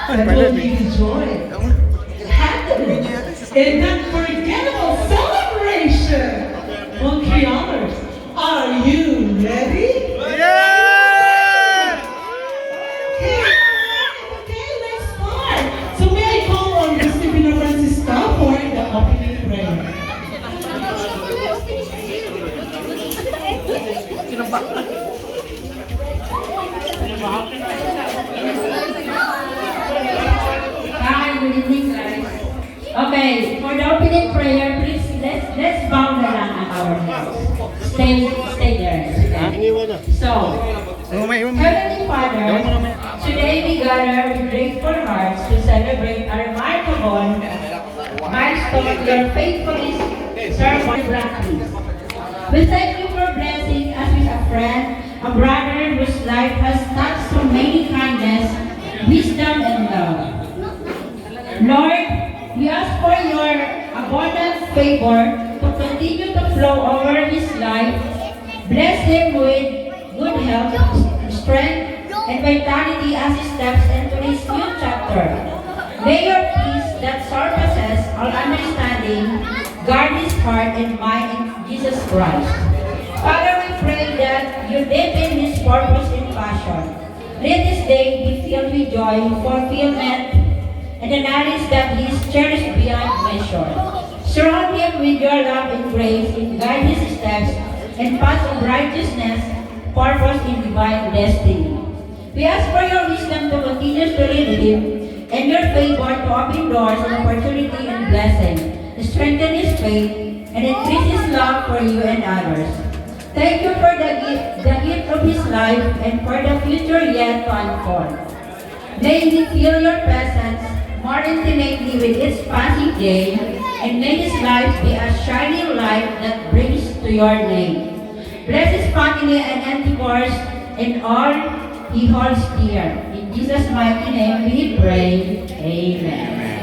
that will be joy, happiness, and unforgettable celebration. Monkey Honors, are you ready? Yeah! Okay, let's start. So may I call on Mr. Pino Francisco for the opening prayer? Hi, good evening, guys. Okay, for the opening prayer, please let's bow na lang ang our heads. Stay there. So, Heavenly Father, today we gather with grateful hearts to celebrate a remarkable milestone your faithfully servant practice. We thank you for blessing us with a friend, a brother whose life has touched so many kindness, wisdom, and love. Lord, we ask for your abundant favor to continue to flow over his life. Bless him with good health, strength, and vitality as he steps into this new chapter. May your peace that surpasses all understanding guard his heart and mind in Jesus Christ. Father, we pray that you deepen his purpose and passion. Let this day be filled with joy, fulfillment, and the knowledge that he is cherished beyond measure. Surround him with your love and grace and guide his steps and path of righteousness, purpose, and divine destiny. We ask for your wisdom to continue to lead him and your favor to open doors of opportunity and blessing, to strengthen his faith and increase his love for you and others. Thank you for the gift of his life and for the future yet to unfold. May he feel your presence more intimately with each passing day, and may his life be a shining light that brings to your name. Bless his family and endeavors and all he holds dear. In Jesus' mighty name we pray. Amen.